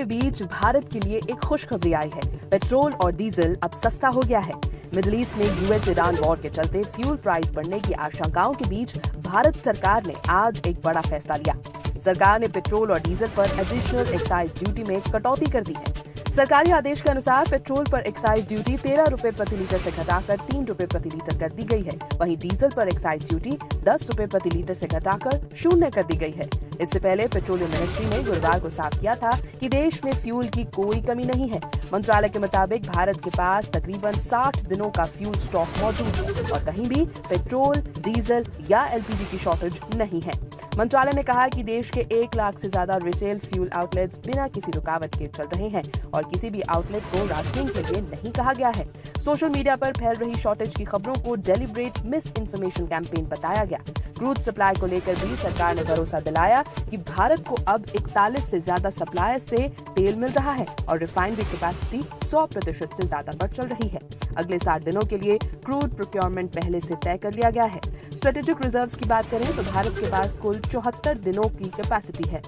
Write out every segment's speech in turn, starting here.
के बीच भारत के लिए एक खुशखबरी आई है। पेट्रोल और डीजल अब सस्ता हो गया है। मिडिल ईस्ट में यूएस ईरान वॉर के चलते फ्यूल प्राइस बढ़ने की आशंकाओं के बीच भारत सरकार ने आज एक बड़ा फैसला लिया। सरकार ने पेट्रोल और डीजल पर एडिशनल एक्साइज ड्यूटी में कटौती कर दी है। सरकारी आदेश के अनुसार पेट्रोल पर एक्साइज ड्यूटी 13 रुपए प्रति लीटर से घटाकर 3 रुपए प्रति लीटर कर दी गई है। वहीं डीजल पर एक्साइज ड्यूटी 10 रुपए प्रति लीटर से घटाकर 0 कर दी गई है। इससे पहले पेट्रोलियम मिनिस्ट्री ने गुरुवार को साफ किया था कि देश में फ्यूल की कोई कमी नहीं है। मंत्रालय के मुताबिक भारत के पास तकरीबन 60 दिनों का फ्यूल स्टॉक मौजूद है और कहीं भी पेट्रोल, डीजल या एलपीजी की शॉर्टेज नहीं है। मंत्रालय ने कहा कि देश के 1 लाख से ज्यादा रिटेल फ्यूल आउटलेट्स बिना किसी रुकावट के चल रहे हैं और किसी भी आउटलेट को राशनिंग के लिए नहीं कहा गया है। सोशल मीडिया पर फैल रही शॉर्टेज की खबरों को डेलिब्रेट मिस इन्फॉर्मेशन कैंपेन बताया गया। क्रूड सप्लाई को लेकर भी सरकार ने भरोसा दिलाया कि भारत को अब 41 से ज्यादा सप्लायर से तेल मिल रहा है और रिफाइनरी कैपेसिटी 100% से ज्यादा बढ़ चल रही है। अगले 60 दिनों के लिए क्रूड प्रोक्योरमेंट पहले से तय कर लिया गया है। स्ट्रेटेजिक रिजर्व्स की बात करें तो भारत के पास कुल 74 दिनों की कैपेसिटी है।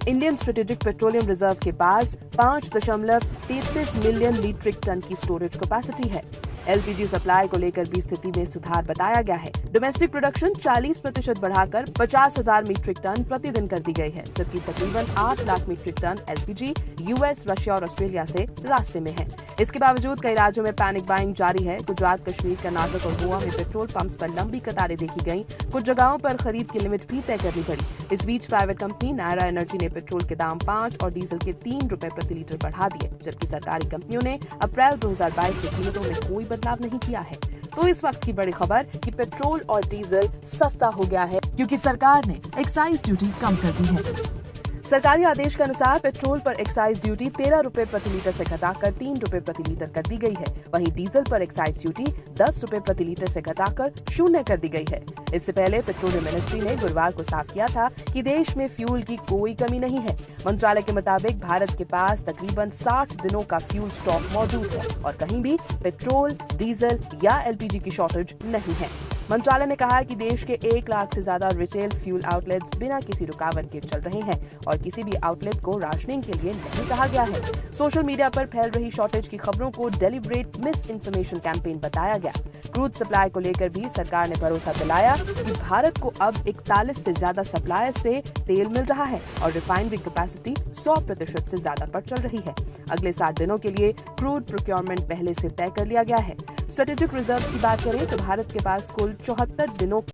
इंडियन स्ट्रेटेजिक पेट्रोलियम रिजर्व के पास 5.33 मिलियन मीट्रिक टन की स्टोरेज कैपेसिटी है। एलपीजी सप्लाई को लेकर भी स्थिति में सुधार बताया गया है। डोमेस्टिक प्रोडक्शन 40% बढ़ाकर 50,000 मीट्रिक टन प्रतिदिन कर दी गई है, जबकि तकरीबन 8 lakh metric ton LPG US, Russia और ऑस्ट्रेलिया से रास्ते में है। इसके बावजूद कई राज्यों में पैनिक बाइंग जारी है। गुजरात, कश्मीर, कर्नाटक और गोवा में पेट्रोल पंप्स पर लंबी कतारें देखी गईं। कुछ जगहों पर खरीद की लिमिट भी तय करनी पड़ी। इस बीच प्राइवेट कंपनी नायरा एनर्जी ने पेट्रोल के दाम 5 और डीजल के 3 रुपए प्रति लीटर बढ़ा दिए, जबकि सरकारी कंपनियों ने अप्रैल 2022 से कीमतों में कोई बदलाव नहीं किया है। तो इस वक्त की बड़ी खबर कि पेट्रोल और डीजल सस्ता हो गया है क्योंकि सरकार ने एक्साइज ड्यूटी कम कर दी है। सरकारी आदेश के अनुसार पेट्रोल पर एक्साइज ड्यूटी 13 रुपए प्रति लीटर से घटाकर 3 रुपए प्रति लीटर कर दी गई है। वहीं डीजल पर एक्साइज ड्यूटी 10 रुपए प्रति लीटर से घटाकर 0 कर दी गई है। इससे पहले पेट्रोलियम मिनिस्ट्री ने गुरुवार को साफ किया था कि देश में फ्यूल की कोई कमी नहीं है। मंत्रालय के मुताबिक भारत के पास तकरीबन 60 दिनों का फ्यूल स्टॉक मौजूद है और कहीं भी पेट्रोल, डीजल या एलपीजी की शॉर्टेज नहीं है। मंत्रालय ने कहा कि देश के 1 लाख से ज्यादा रिटेल फ्यूल आउटलेट्स बिना किसी रुकावट के चल रहे हैं और किसी भी आउटलेट को राशनिंग के लिए नहीं कहा गया है। सोशल मीडिया पर फैल रही शॉर्टेज की खबरों को डेलिब्रेट मिस इन्फॉर्मेशन कैंपेन बताया गया। क्रूड सप्लाई को लेकर भी सरकार ने भरोसा दिलाया कि भारत को अब 41 से ज्यादा सप्लायर से तेल मिल रहा है और रिफाइनरी कैपेसिटी 100% से ज्यादा बढ़ चल रही है। अगले 60 दिनों के लिए क्रूड प्रोक्योरमेंट पहले से तय कर लिया गया है। स्ट्रेटेजिक रिजर्व्स की बात करें तो भारत के पास कुल 74 दिनों